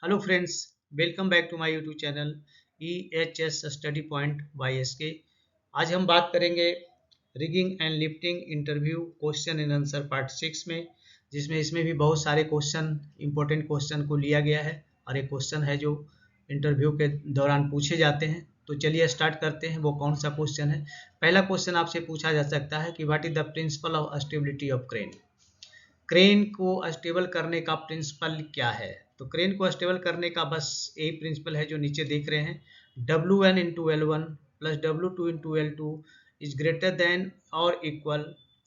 Hello friends, welcome back to my YouTube channel EHS study point by SK। आज हम बात करेंगे rigging and lifting interview question and answer part 6 में, जिसमें इसमें भी बहुत सारे क्वेश्चन इंपॉर्टेंट क्वेश्चन को लिया गया है और एक क्वेश्चन है जो इंटरव्यू के दौरान पूछे जाते हैं। तो चलिए स्टार्ट करते हैं। वो कौन सा क्वेश्चन है? पहला क्वेश्चन आपसे पूछा जा सकता है कि what is the principle of stability of crane. Crane को स्टेबल करने का प्रिंसिपल क्या है? तो क्रेन को स्टेबल करने का बस यही प्रिंसिपल है जो नीचे देख रहे हैं। W1 into L1 plus W2 into L2 is greater than और इक्वल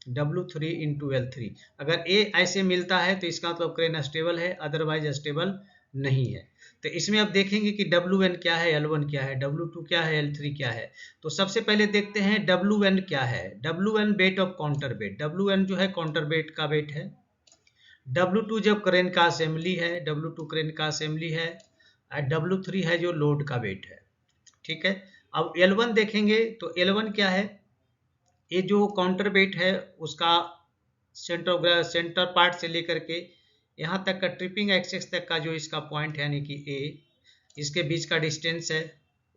W3 इंटू L3। अगर ए ऐसे मिलता है तो इसका मतलब क्रेन स्टेबल है, अदरवाइज स्टेबल नहीं है। तो इसमें अब देखेंगे कि W1 क्या है, L1 क्या है, W2 क्या है, L3 क्या है। तो सबसे पहले देखते हैं W1 क्या है। W1 weight of counter wait. W1 जो है काउंटर वेट का वेट है। W2 जब क्रेन का असेंबली है, W2 क्रेन का असेंबली है, और W3 है जो लोड का वेट है। ठीक है। अब L1 देखेंगे तो L1 क्या है? ये जो काउंटर वेट है उसका सेंटर पार्ट से लेकर के यहाँ तक का ट्रिपिंग एक्सेस तक का जो इसका पॉइंट है यानी कि A, इसके बीच का डिस्टेंस है।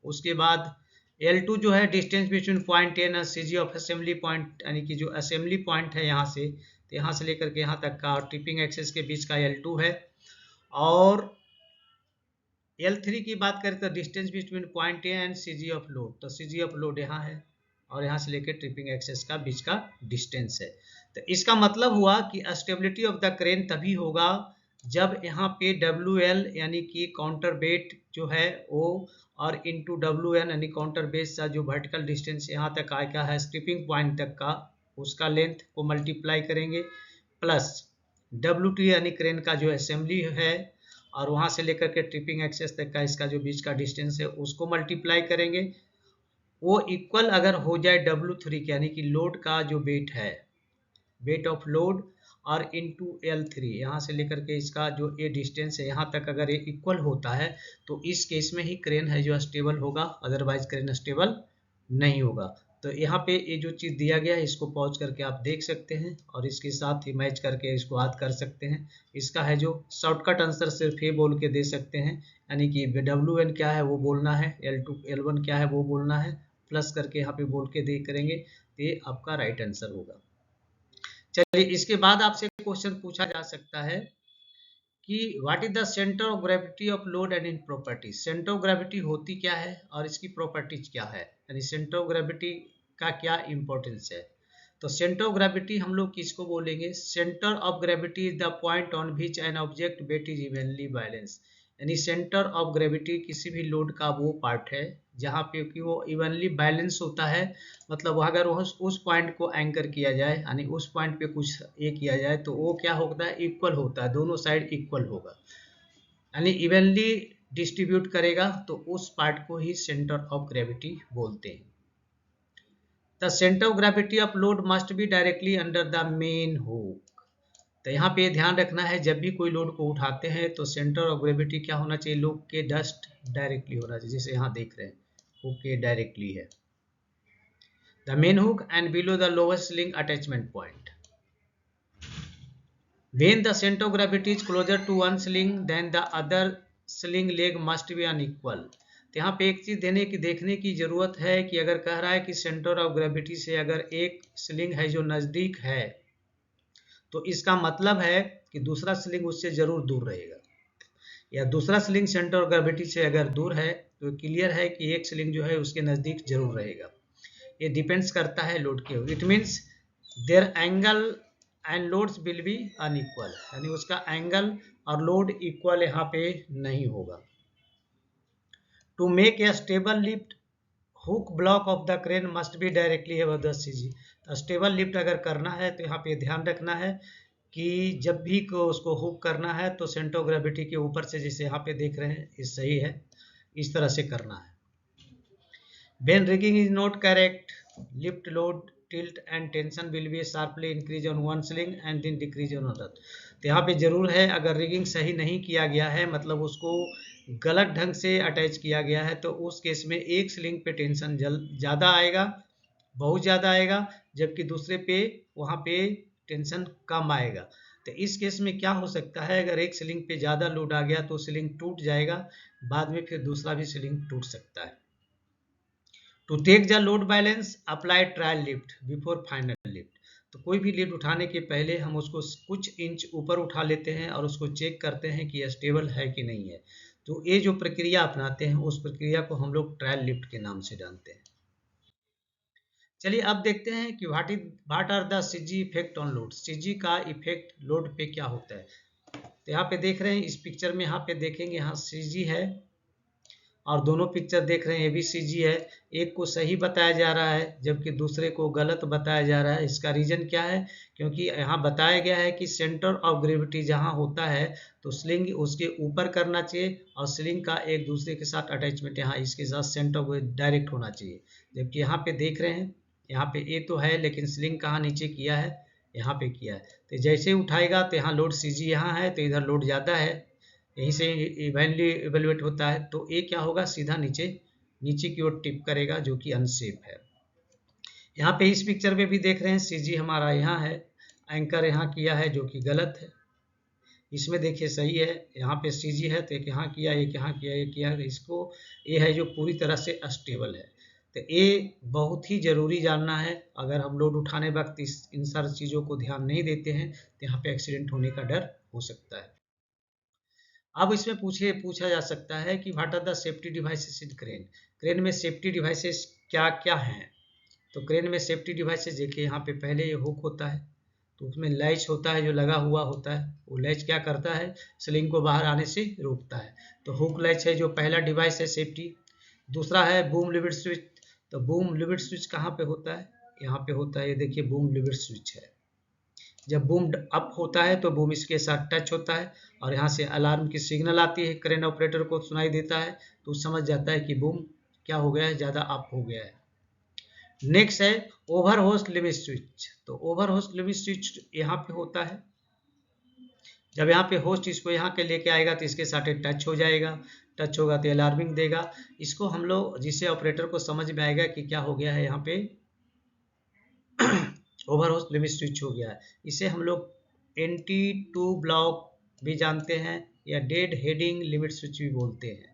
उसके बाद L2 जो है डिस्टेंस बिटवीन पॉइंट ए ना CG ऑफ असेंबली पॉइंट, यानी कि जो असेंबली पॉइंट है यहाँ से, तो यहाँ से लेकर के यहाँ तक का ट्रिपिंग एक्सेस के बीच का L2 है। और L3 की बात करें तो distance between point A and CG of load, तो CG ऑफ लोड यहाँ है और यहाँ से लेकर ट्रिपिंग एक्सेस का बीच का डिस्टेंस है। तो इसका मतलब हुआ कि स्टेबिलिटी ऑफ द क्रेन तभी होगा जब यहाँ पे WL यानी कि काउंटर वेट जो है वो और इंटू WN यानी काउंटर बेस का जो वर्टिकल डिस्टेंस यहाँ तक आया है ट्रिपिंग पॉइंट तक का, उसका लेंथ को मल्टीप्लाई करेंगे प्लस W2 यानी क्रेन का जो असेंबली है और वहाँ से लेकर के ट्रिपिंग एक्सेस तक का इसका जो बीच का डिस्टेंस है उसको मल्टीप्लाई करेंगे। वो इक्वल अगर हो जाए W3 के यानी कि लोड का जो वेट है, वेट ऑफ लोड और इंटू L3, यहाँ से लेकर के इसका जो ये डिस्टेंस है यहाँ तक अगर ये इक्वल होता है तो इस केस में ही क्रेन है जो स्टेबल होगा, अदरवाइज क्रेन स्टेबल नहीं होगा। तो यहाँ पे ये जो चीज़ दिया गया है इसको पॉज करके आप देख सकते हैं और इसके साथ ही मैच करके इसको याद कर सकते हैं। इसका है जो शॉर्टकट आंसर सिर्फ ये बोल के दे सकते हैं, यानी कि WN क्या है वो बोलना है, L2 L1 क्या है वो बोलना है, प्लस करके यहाँ पे बोल के दे करेंगे तो ये आपका राइट आंसर होगा। चलिए इसके बाद आपसे क्वेश्चन पूछा जा सकता है कि what is the centre of gravity of load and in properties. Centre of gravity होती क्या है और इसकी प्रॉपर्टीज क्या है, यानी सेंटर ऑफ ग्रेविटी का क्या इंपॉर्टेंस है। तो सेंटर ऑफ ग्रेविटी हम लोग किसको बोलेंगे? Centre of gravity is the point on which an object wait is evenly balance. यानी सेंटर ऑफ ग्रेविटी किसी भी लोड का वो पार्ट है जहाँ पे कि वो इवनली बैलेंस होता है। मतलब अगर उस पॉइंट को एंकर किया जाए यानी उस पॉइंट पे कुछ ये किया जाए तो वो क्या होता है? इक्वल होता है, दोनों साइड इक्वल होगा यानी इवनली डिस्ट्रीब्यूट करेगा, तो उस पार्ट को ही सेंटर ऑफ ग्रेविटी बोलते हैं। The centre of gravity of load must be directly under the main hook. तो यहाँ पे ध्यान रखना है जब भी कोई लोड को उठाते हैं तो सेंटर ऑफ ग्रेविटी क्या होना चाहिए? लोड के जस्ट डायरेक्टली होना चाहिए, जैसे यहाँ देख रहे हैं हुक के डायरेक्टली है। The main hook and below the lowest sling attachment point. When the center of gravity is closer to one sling then the other sling leg must be unequal। तो यहाँ पे एक चीज देखने की जरूरत है कि अगर कह रहा है कि सेंटर ऑफ ग्रेविटी से अगर एक स्लिंग है जो नजदीक है तो इसका मतलब है कि दूसरा स्लिंग उससे जरूर दूर रहेगा, या दूसरा स्लिंग सेंटर ऑफ ग्रेविटी से अगर दूर है तो क्लियर है कि एक स्लिंग जो है उसके नजदीक जरूर रहेगा। ये डिपेंड्स करता है लोड के, it means their angle and loads will be unequal, यानी उसका एंगल और लोड इक्वल यहाँ पे नहीं होगा। To make a stable lift hook block of the crane must be directly above the CG। Stable lift अगर करना है तो यहाँ पे ध्यान रखना है कि जब भी को उसको हुक करना है तो सेंटर ऑफ ग्रेविटी के ऊपर से, जैसे यहाँ पे देख रहे हैं ये सही है, इस तरह से करना है। When rigging is not correct, lift load tilt and tension will be sharply increase on one sling and then decrease on other। तो यहाँ पे जरूर है अगर रिगिंग सही नहीं किया गया है, मतलब उसको गलत ढंग से अटैच किया गया है, तो उस केस में एक स्लिंग पे टेंशन ज़्यादा आएगा, बहुत ज़्यादा आएगा, जबकि दूसरे पे वहाँ पे टेंशन कम आएगा। तो इस केस में क्या हो सकता है, अगर एक सीलिंग पे ज़्यादा लोड आ गया तो सीलिंग टूट जाएगा, बाद में फिर दूसरा भी सीलिंग टूट सकता है। To take the load balance apply trial lift before final lift. तो कोई भी लिफ्ट उठाने के पहले हम उसको कुछ इंच ऊपर उठा लेते हैं और उसको चेक करते हैं कि स्टेबल है कि नहीं है। तो ये जो प्रक्रिया अपनाते हैं उस प्रक्रिया को हम लोग ट्रायल लिफ्ट के नाम से जानते हैं। चलिए अब देखते हैं कि what are the CG effect on load. CG का इफेक्ट लोड पे क्या होता है। तो यहाँ पे देख रहे हैं, इस पिक्चर में यहाँ पे देखेंगे, यहाँ सीजी है और दोनों पिक्चर देख रहे हैं, ये भी सीजी है। एक को सही बताया जा रहा है जबकि दूसरे को गलत बताया जा रहा है। इसका रीजन क्या है, क्योंकि यहाँ बताया गया है कि सेंटर ऑफ ग्रेविटी जहाँ होता है तो स्लिंग उसके ऊपर करना चाहिए और स्लिंग का एक दूसरे के साथ अटैचमेंट यहाँ इसके साथ सेंटर ऑफ डायरेक्ट होना चाहिए। जबकि यहाँ पे देख रहे हैं, यहाँ पे ए तो है लेकिन स्लिंग कहाँ नीचे किया है, यहाँ पे किया है। तो जैसे उठाएगा तो यहाँ लोड सीजी यहाँ है तो इधर लोड ज़्यादा है, यहीं से इवेंटली इवेलुएट होता है। तो ए क्या होगा, सीधा नीचे नीचे की ओर टिप करेगा जो कि अनसेफ है। यहाँ पे इस पिक्चर में भी देख रहे हैं सीजी हमारा यहाँ है, एंकर यहाँ किया है जो कि गलत है। इसमें देखिए सही है, यहाँ पे सीजी है तो एक यहाँ किया, एक यहाँ किया, एक किया। इसको ए है जो पूरी तरह से अस्टेबल है। तो ए बहुत ही ज़रूरी जानना है। अगर हम लोड उठाने वक्त इन सारी चीज़ों को ध्यान नहीं देते हैं तो यहाँ पे एक्सीडेंट होने का डर हो सकता है। अब इसमें पूछा जा सकता है कि what are the safety devices in crane. Crane में सेफ्टी डिवाइसेस क्या क्या हैं। तो क्रेन में सेफ्टी डिवाइसेस देखिए, यहाँ पे पहले ये हुक होता है तो उसमें लैच होता है जो लगा हुआ होता है। वो लैच क्या करता है, स्लिंग को बाहर आने से रोकता है। तो हुक लैच है जो पहला डिवाइस है सेफ्टी। दूसरा है बूम लिमिट स्विच। तो बूम लिमिट स्विच कहाँ पे होता है, यहाँ पे होता है। ये देखिए बूम लिमिट स्विच है। जब बूम अप होता है तो बूम इसके साथ टच होता है और यहाँ से अलार्म की सिग्नल आती है, क्रेन ऑपरेटर को सुनाई देता है तो समझ जाता है कि बूम क्या हो गया है, ज़्यादा अप हो गया है। नेक्स्ट है ओवर होस्ट लिमिट स्विच। तो ओवर होस्ट लिमिट स्विच यहाँ पे होता है। जब यहाँ पे होस्ट इसको यहाँ के लेके आएगा तो इसके साथ टच हो जाएगा, टच होगा तो अलार्मिंग देगा। इसको हम लोग जिससे ऑपरेटर को समझ में आएगा कि क्या हो गया है, यहाँ पे ओवर होस्ट लिमिट स्विच हो गया है। इसे हम लोग NT2 ब्लॉक भी जानते हैं या डेड हेडिंग लिमिट स्विच भी बोलते हैं।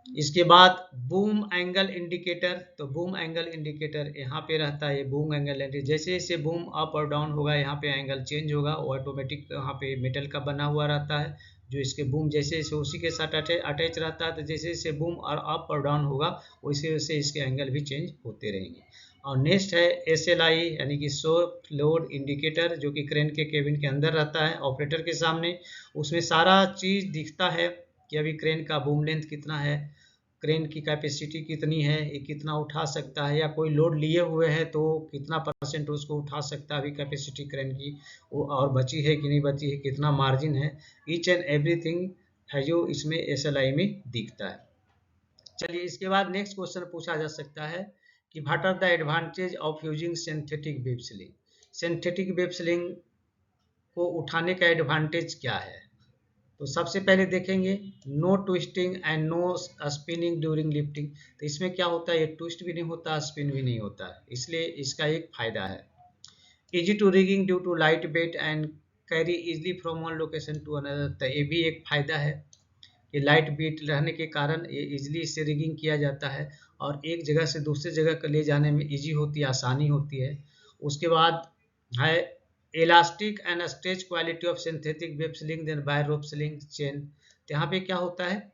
इसके बाद बूम एंगल इंडिकेटर। तो बूम एंगल इंडिकेटर यहाँ पे रहता है, ये बूम एंगल इंडिकेटर। जैसे जैसे बूम अप और डाउन होगा यहाँ पे एंगल चेंज होगा। वो ऑटोमेटिक यहाँ पे मेटल का बना हुआ रहता है जो इसके बूम जैसे जैसे उसी के साथ अटैच रहता है। तो जैसे जैसे बूम और अप और डाउन होगा वैसे वैसे इसके एंगल भी चेंज होते रहेंगे। और नेक्स्ट है SLI यानी कि सोप लोड इंडिकेटर, जो कि क्रेन के केबिन के अंदर रहता है ऑपरेटर के सामने। उसमें सारा चीज़ दिखता है कि अभी क्रेन का बूम लेंथ कितना है, क्रेन की कैपेसिटी कितनी है, ये कितना उठा सकता है, या कोई लोड लिए हुए है तो कितना % उसको उठा सकता है अभी कैपेसिटी क्रेन की, वो और बची है कि नहीं बची है, कितना मार्जिन है। ईच एंड एवरीथिंग है जो इसमें SLI में दिखता है। चलिए इसके बाद नेक्स्ट क्वेश्चन पूछा जा सकता है कि what are the advantage of using synthetic web sling. Synthetic web sling को उठाने का एडवांटेज क्या है। तो सबसे पहले देखेंगे no twisting and no spinning during lifting. तो इसमें क्या होता है, ये ट्विस्ट भी नहीं होता, स्पिन भी नहीं होता, इसलिए इसका एक फायदा है। Easy to rigging due to light weight and carry easily from one location to another. तो ये भी एक फायदा है कि लाइट वेट रहने के कारण ये इजिली इससे रिगिंग किया जाता है और एक जगह से दूसरे जगह को ले जाने में इजी होती है, आसानी होती है। उसके बाद है elastic and stretch quality of synthetic web sling then wire rope sling chain. तो यहाँ पे क्या होता है,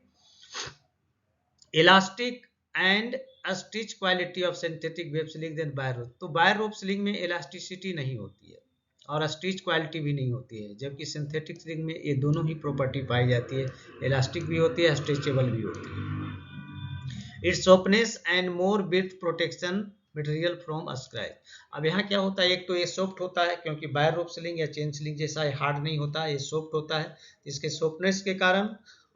elastic and stitch quality of synthetic web sling then wire rope. तो वायर रोप सीलिंग में इलास्टिसिटी नहीं होती है और स्टिच क्वालिटी भी नहीं होती है, जबकि सिंथेटिक सीलिंग में ये दोनों ही प्रॉपर्टी पाई जाती है, इलास्टिक भी होती है, स्ट्रेचेबल भी होती है। It's softness and more with protection material from scratch. अब यहाँ क्या होता है, एक तो ये सॉफ्ट होता है क्योंकि वायर रोप सीलिंग या चेन सीलिंग जैसा हार्ड नहीं होता, ये सॉफ्ट होता है इसके सॉफ्टनेस के कारण,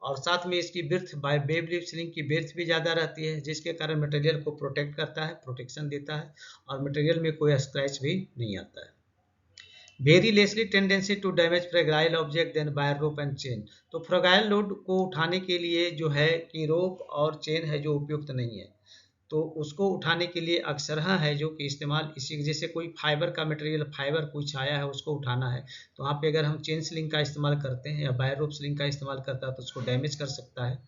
और साथ में इसकी बिर्थ वेब लिप सीलिंग की बिर्थ भी ज़्यादा रहती है जिसके कारण मटेरियल को प्रोटेक्ट करता है, प्रोटेक्शन देता है और मटेरियल में कोई स्क्रैच भी नहीं आता है। Very lessly tendency to damage fragile object then wire rope and chain. तो फ्रेगाइल लोड को उठाने के लिए जो है कि रोप और चेन है जो उपयुक्त नहीं है। तो उसको उठाने के लिए अक्सरहा है जो कि इस्तेमाल इसी, जैसे कोई फाइबर का मटेरियल, फाइबर कुछ आया है उसको उठाना है, तो वहाँ पे अगर हम चेन स्लिंग का इस्तेमाल करते हैं या वायर रोप स्लिंग का इस्तेमाल करता है तो उसको डैमेज कर सकता है।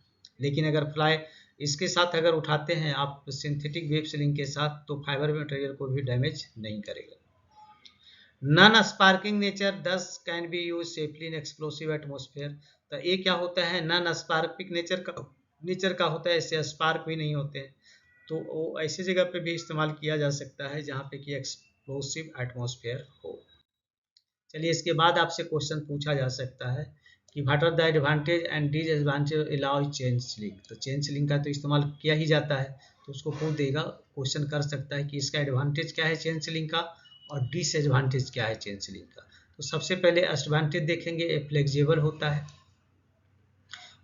लेकिन अगर फ्लाई इसके साथ अगर उठाते हैं आप सिंथेटिक वेब स्लिंग के साथ, तो फाइबर मटेरियल को भी डैमेज नहीं करेगा। नॉन स्पार्किंग नेचर दस can be use safely in explosive atmosphere. तो ये क्या होता है, नॉन स्पार्किंग नेचर का होता है, इससे स्पार्क भी नहीं होते हैं, तो वो ऐसी जगह पे भी इस्तेमाल किया जा सकता है जहाँ पे कि एक्सप्लोसिव एटमॉस्फेयर हो। चलिए इसके बाद आपसे क्वेश्चन पूछा जा सकता है कि what are the advantage and disadvantage alloy chain sling. तो चेन स्लिंग का तो इस्तेमाल किया ही जाता है, तो उसको पूछ देगा, क्वेश्चन कर सकता है कि इसका एडवांटेज क्या है चेन स्लिंग का और डिसएडवांटेज क्या है चेन स्लिंग का। तो सबसे पहले एडवांटेज देखेंगे, ये फ्लेक्सिबल होता है,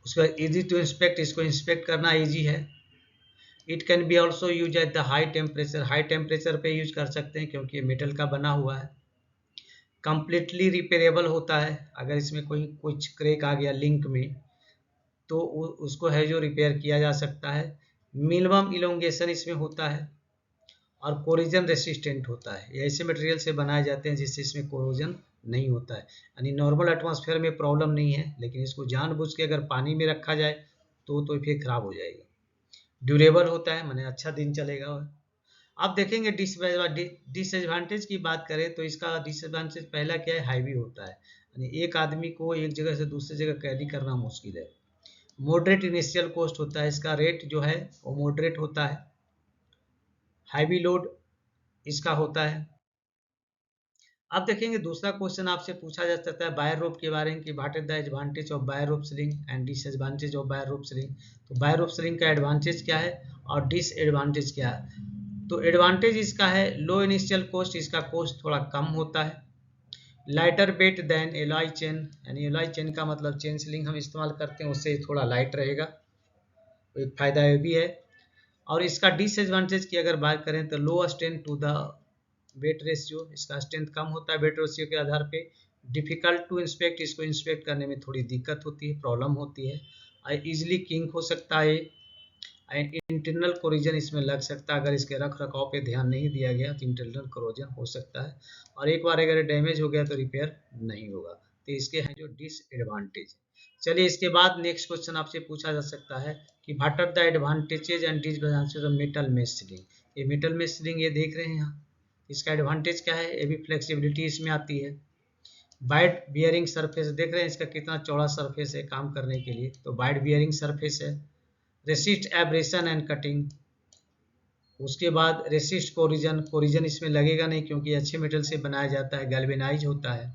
उसके बाद ईजी टू इंस्पेक्ट, इसको इंस्पेक्ट करना ईजी है। It can be also use at the high temperature, high temperature पे यूज कर सकते हैं क्योंकि ये मेटल का बना हुआ है। कंप्लीटली रिपेयरेबल होता है, अगर इसमें कोई कुछ क्रैक आ गया लिंक में तो उसको है जो रिपेयर किया जा सकता है। मिनिमम इलोंगेशन इसमें होता है और कोरोजन रेसिस्टेंट होता है। ये ऐसे मटेरियल से बनाए जाते हैं जिससे इसमें कोरोजन नहीं होता है, यानी नॉर्मल एटमॉस्फेयर में प्रॉब्लम नहीं है, लेकिन इसको जानबूझ के अगर पानी में रखा जाए तो फिर खराब हो जाएगा। ड्यूरेबल होता है, माने अच्छा दिन चलेगा। अब देखेंगे डिसएडवांटेज की बात करें तो इसका डिसएडवांटेज पहला क्या है, हैवी होता है, यानी एक आदमी को एक जगह से दूसरी जगह कैरी करना मुश्किल है। मॉडरेट इनिशियल कॉस्ट होता है, इसका रेट जो है वो मॉडरेट होता है। हैवी लोड इसका होता है। अब देखेंगे दूसरा क्वेश्चन आपसे पूछा जा सकता है वायर रोप के बारे में कि what is the advantage of wire rope sling and disadvantage of wire rope sling. तो वायर रोप स्लिंग का एडवांटेज क्या है और डिसएडवांटेज क्या है। तो एडवांटेज इसका है लो इनिशियल कॉस्ट, इसका कॉस्ट थोड़ा कम होता है। Lighter weight then alloy chain, यानी एलॉय चेन का मतलब चेन स्लिंग हम इस्तेमाल करते हैं उससे थोड़ा लाइट रहेगा, तो एक फायदा ये भी है। और इसका डिसएडवांटेज की अगर बात करें तो low strength to the weight ratio, इसका स्ट्रेंथ कम होता है वेट रेशियो के आधार पे। डिफिकल्ट टू इंस्पेक्ट, इसको इंस्पेक्ट करने में थोड़ी दिक्कत होती है, प्रॉब्लम होती है। इजिली किंक हो सकता है एंड इंटरनल कोरोजन इसमें लग सकता है, अगर इसके रख रखाव पे ध्यान नहीं दिया गया तो इंटरनल कोरोजन हो सकता है, और एक बार अगर डैमेज हो गया तो रिपेयर नहीं होगा। तो इसके हैं जो डिसएडवांटेज। चलिए इसके बाद नेक्स्ट क्वेश्चन आपसे पूछा जा सकता है कि what are the advantages and disadvantages of metal mesh sling. ये मेटल मेश स्लिंग ये देख रहे हैं यहाँ, इसका एडवांटेज क्या है, ये भी फ्लेक्सिबिलिटी इसमें आती है। वाइड बियरिंग सरफेस देख रहे हैं इसका कितना चौड़ा सरफेस है काम करने के लिए, तो वाइड बियरिंग सरफेस है। रेसिस्ट एब्रेशन एंड कटिंग, उसके बाद रेसिस्ट कोरिजन, कोरिजन इसमें लगेगा नहीं क्योंकि अच्छे मेटल से बनाया जाता है, गैल्वेनाइज होता है।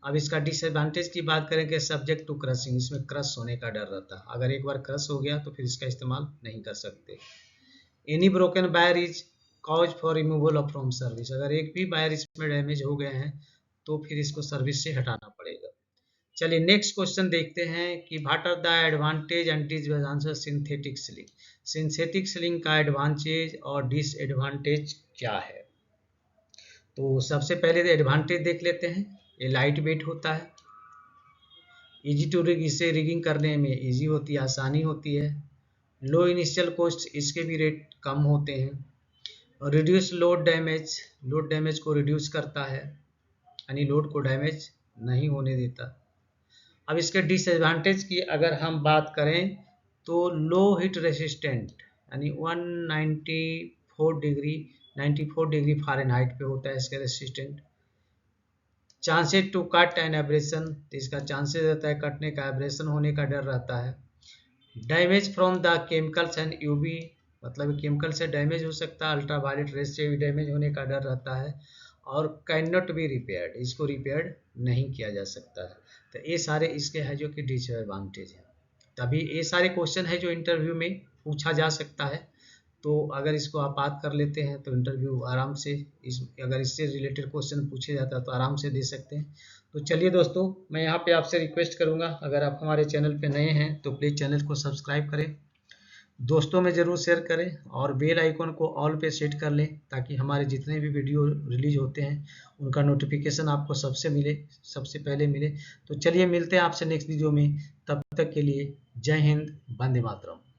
अब इसका डिसएडवांटेज की बात करें कि सब्जेक्ट टू क्रशिंग, इसमें क्रश होने का डर रहता है, अगर एक बार क्रश हो गया तो फिर इसका इस्तेमाल नहीं कर सकते। Any broken wire is cause for removal of from service, अगर एक भी वायर इसमें डैमेज हो गए हैं तो फिर इसको सर्विस से हटाना पड़ेगा। चलिए नेक्स्ट क्वेश्चन देखते हैं कि what are the advantage and disadvantage synthetic sling. Synthetic sling का एडवांटेज और डिसएडवांटेज क्या है। तो सबसे पहले तो एडवांटेज देख लेते हैं, ये लाइट वेट होता है, इजी टू रिग, इसे रिगिंग करने में इजी होती है, आसानी होती है। लो इनिशियल कॉस्ट, इसके भी रेट कम होते हैं। और reduce load damage, load damage को रिड्यूस करता है, यानी लोड को डैमेज नहीं होने देता। अब इसके डिसएडवांटेज की अगर हम बात करें तो लो हीट रेसिस्टेंट, यानी 94 डिग्री फ़ारेनहाइट पे होता है इसका resistant. Chances to cut and abrasion, तो इसका चांसेस रहता है कटने का, एब्रेशन होने का डर रहता है। Damage from the chemicals and UV, मतलब केमिकल से डैमेज हो सकता है, अल्ट्रावायलेट रेस से भी डैमेज होने का डर रहता है। और कैन नॉट बी रिपेयर्ड, इसको रिपेयर्ड नहीं किया जा सकता है। तो ये सारे इसके हैं जो कि डिसएडवांटेज है। तभी ये सारे क्वेश्चन है जो इंटरव्यू में पूछा जा सकता है, तो अगर इसको आप बात कर लेते हैं तो इंटरव्यू आराम से अगर इससे रिलेटेड क्वेश्चन पूछे जाता है तो आराम से दे सकते हैं। तो चलिए दोस्तों, मैं यहाँ पे आपसे रिक्वेस्ट करूँगा, अगर आप हमारे चैनल पे नए हैं तो प्लीज़ चैनल को सब्सक्राइब करें, दोस्तों में ज़रूर शेयर करें और बेल आइकन को ऑल पे सेट कर लें ताकि हमारे जितने भी वीडियो रिलीज होते हैं उनका नोटिफिकेशन आपको सबसे पहले मिले। तो चलिए मिलते हैं आपसे नेक्स्ट वीडियो में, तब तक के लिए जय हिंद, वंदे मातरम।